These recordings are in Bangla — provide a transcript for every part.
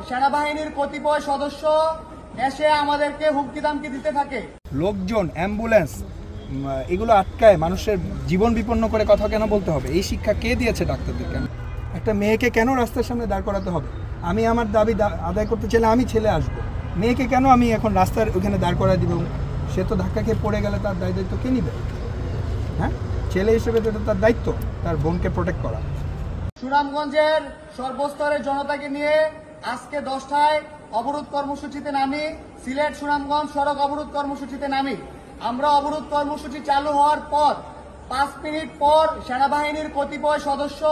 সেনাবাহিনীর কতিপয় সদস্য এসে আমাদেরকে হুমকি দামকি দিতে থাকে। লোকজন, অ্যাম্বুলেন্স এগুলো আটকায় মানুষের জীবন বিপন্ন করে কথা কেন বলতে হবে? এই শিক্ষা কে দিয়েছে ডাক্তারদের? কেন একটা মেয়েকে কেন রাস্তার সামনে দাঁড় করাতে হবে? আমি আমার দাবি আদায় করতে চাইলে আমি ছেলে আসবো, মেয়েকে কেন আমি এখন রাস্তার ওখানে দাঁড় করায় দিব? সে তো ধাক্কা খেয়ে পড়ে গেলে তার দায়িত্ব কে নিবে? হ্যাঁ, ছেলে হিসেবে তো তার দায়িত্ব তার বোনকে প্রোটেক্ট করা। সুনামগঞ্জের সর্বস্তরের জনতাকে নিয়ে আজকে 10টায় অবরোধ কর্মসূচিতে নামি। সিলেট সুনামগঞ্জ সড়ক অবরোধ কর্মসূচিতে নামি। আমরা অবরোধ কর্মসূচি চালু হওয়ার পর 5 মিনিট পর সেনাবাহিনীর কতিপয় সদস্য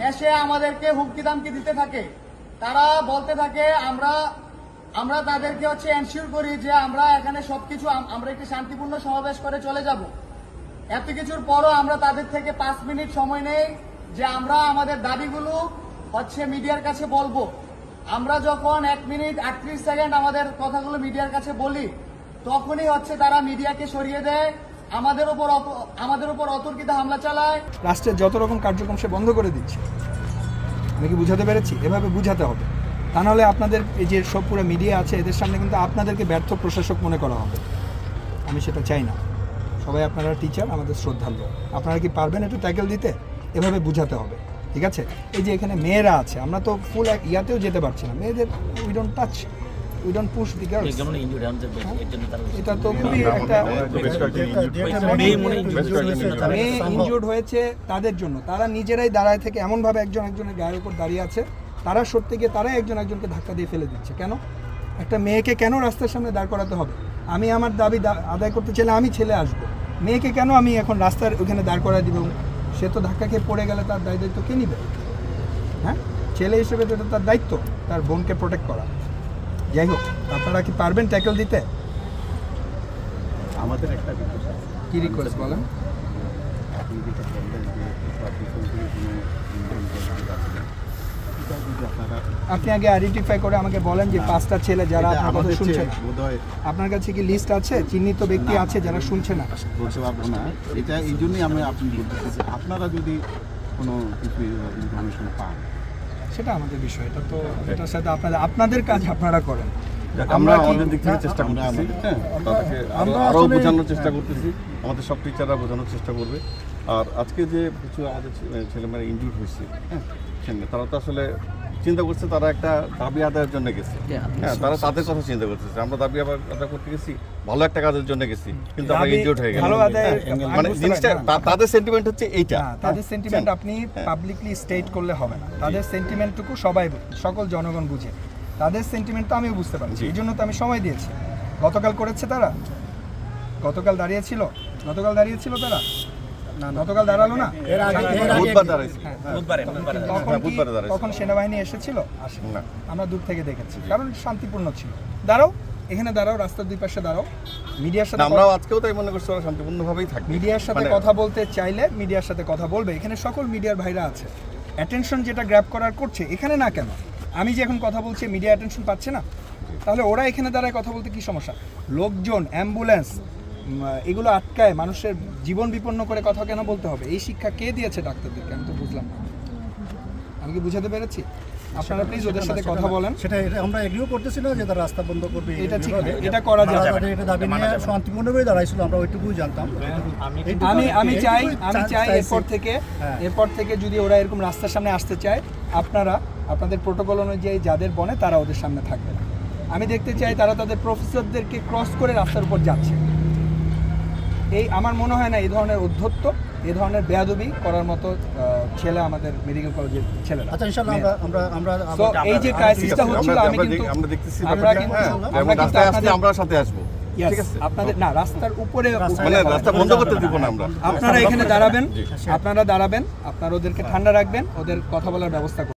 এসে আমাদেরকে হুমকি দামকি দিতে থাকে। তারা বলতে থাকে আমরা তাদেরকে এনশিওর করি যে আমরা এখানে সবকিছু আমরা একটি শান্তিপূর্ণ সমাবেশ করে চলে যাব। এত কিছুর পরও আমরা তাদের থেকে 5 মিনিট সময় নেই যে আমরা আমাদের দাবিগুলো মিডিয়ার কাছে বলবো। আমরা যখন 1 মিনিট 38 সেকেন্ড আমাদের কথাগুলো মিডিয়ার কাছে বলি, তখনই তারা মিডিয়াকে সরিয়ে দেয়, আমাদের উপর অতর্কিত হামলা চালায়। রাষ্ট্রের যত রকম কার্যক্রম সে বন্ধ করে দিচ্ছে। আমি কি বুঝাতে পেরেছি? এভাবে বুঝাতে হবে, তা নাহলে আপনাদের এই যে সব পুরো মিডিয়া আছে এদের সামনে কিন্তু আপনাদেরকে ব্যর্থ প্রশাসক মনে করা হবে। আমি সেটা চাই না। সবাই আপনারা টিচার, আমাদের শ্রদ্ধার্ঘ। আপনারা কি পারবেন একটু ট্যাকেল দিতে? এভাবে বুঝাতে হবে, ঠিক আছে? এই যে এখানে মেয়েরা আছে, আমরা তো ফুল ইয়াতেও যেতে পারছি না। মেয়েদের we don't touch, we don't push the girls. এটা তো খুবই একটা মেয়ে ইনজুর্ড হয়েছে তাদের জন্য। তারা নিজেরাই দাঁড়ায় থেকে এমনভাবে একজনের গায়ের উপর দাঁড়িয়ে আছে, তারা সরতে গিয়ে তারাই একজনকে ধাক্কা দিয়ে ফেলে দিচ্ছে। কেন একটা মেয়েকে কেন রাস্তার সামনে দাঁড় করাতে হবে? আমি আমার দাবি আদায় করতে চাইলে আমি ছেলে আসবো, মেয়েকে কেন আমি এখন রাস্তার ওখানে দাঁড় করায় দিব? সে তো ধাক্কা খেয়ে পড়ে গেলে তার দায়িত্ব কে নিবে? হ্যাঁ, ছেলে হিসেবে তো তার দায়িত্ব তার বোনকে প্রোটেক্ট করা। যাই হোক, আপনারা কি পারবেন ট্যাকেল দিতে? আমাদের একটা কি রিকোয়েস্ট বলেন? আপনি যেটা বললেন যে আপনি আগে আইডেন্টিফাই করে আমাকে বলেন যে 5টা ছেলে যারা আপনার কথা শুনছে না, আপনার কাছে কি লিস্ট আছে, চিহ্নিত ব্যক্তি আছে যারা শুনছে না? বলতে পারবো না। এটা এই জন্যই আমি আপনি বলতেছি, আপনারা যদি কোনো কিছু ইনফরমেশন পান সেটা আমাদের বিষয়। এটা তো এটার সাথে আপনাদের কাজ আপনারা করেন। আমরা আমাদের দিক থেকে চেষ্টা করতেছি, তাদেরকে আরও বোঝানোর চেষ্টা করতেছি। আমাদের সব টিচাররা বোঝানোর চেষ্টা করবে। আর আজকে যে কিছু আমাদের ছেলেমেয়েরা ইনজুর্ড হয়েছে, হ্যাঁ, তারা তো আসলে চিন্তা করছে তারা একটা দাবি আদায়ের জন্য গেছে। হ্যাঁ, তারা তাদের কথা চিন্তা করতেছে। আমরা দাবি আদায় করতে গেছি, ভালো একটা কাজের জন্য গেছি, কিন্তু আমরা ইনজুর্ড হয়ে গেলাম। মানে জিনিসটা তাদের সেন্টিমেন্ট হচ্ছে এইটা। তাদের সেন্টিমেন্ট আপনি পাবলিকলি স্টেট করলে হবে না। তাদের সেন্টিমেন্টটুকু সকল জনগণ বুঝে। তাদের সেন্টিমেন্ট তো আমিও বুঝতে পারছি, এই জন্য তো আমি সময় দিয়েছি। গতকাল করেছে তারা, গতকাল দাঁড়িয়েছিল তারা, গতকাল দাঁড়ালো না, তখন সেনাবাহিনী এসেছিল? আসেনি। আমরা দূর থেকে দেখেছি, কারণ শান্তিপূর্ণ ছিল। দাঁড়াও, এখানে দাঁড়াও, রাস্তার দুই পাশে দাঁড়াও। মিডিয়ার সাথে আমরাও আজকেও তাই মনে করছি ওরা শান্তিপূর্ণভাবেই থাকবে। মিডিয়ার সাথে কথা বলতে চাইলে মিডিয়ার সাথে কথা বলবে। এখানে সকল মিডিয়ার ভাইরা আছে। অ্যাটেনশন যেটা গ্র্যাব করার করছে, এখানে না কেন? আমি যে এখন কথা বলছি মিডিয়া অ্যাটেনশন পাচ্ছে না, তাহলে ওরা এখানে দাঁড়ায় কথা বলতে কি সমস্যা? লোকজন, অ্যাম্বুলেন্স এগুলো আটকায় মানুষের জীবন বিপন্ন করে কথা কেন বলতে হবে? এই শিক্ষা কে দিয়েছে ডাক্তারদেরকে? আমি তো বুঝলাম না। আমি কি বুঝাতে পেরেছি? আপনারা প্লিজ ওদের সাথে কথা বলেন। সেটা আমরা এগ্রিও করতেছি না যে তারা রাস্তা বন্ধ করবে, এটা ঠিক না, এটা করা যাবে না। এটা দাবি নিয়ে শান্তিপূর্ণভাবে দাঁড়াইছিল, আমরা ওইটুকুই জানতাম। আমি চাই এরপর থেকে যদি ওরা এরকম রাস্তার সামনে আসতে চায়, আপনাদের প্রোটোকল অনুযায়ী যাদের বনে তারা ওদের সামনে থাকবে না। আমি দেখতে চাই তারা তাদের প্রফেসরদেরকে ক্রস করে রাস্তার উপর যাচ্ছে। আমার মনে হয় না এই ধরনের উদ্ধত্ত, এই ধরনের বেয়াদবি করার মতো ছেলে আমাদের মেডিকেল কলেজের ছেলেরা। আচ্ছা, ইনশাআল্লাহ আমরা এই যে ক্রাইসিসটা হচ্ছিল, আমরা দেখতেছি আমরা সাথে আসবো। ঠিক আছে, আপনাদের না রাস্তার উপরে, মানে রাস্তা বন্ধ করতে দিব না আমরা। আপনারা এখানে দাঁড়াবেন, আপনারা ওদেরকে ঠান্ডা রাখবেন, ওদের কথা বলার ব্যবস্থা করবেন।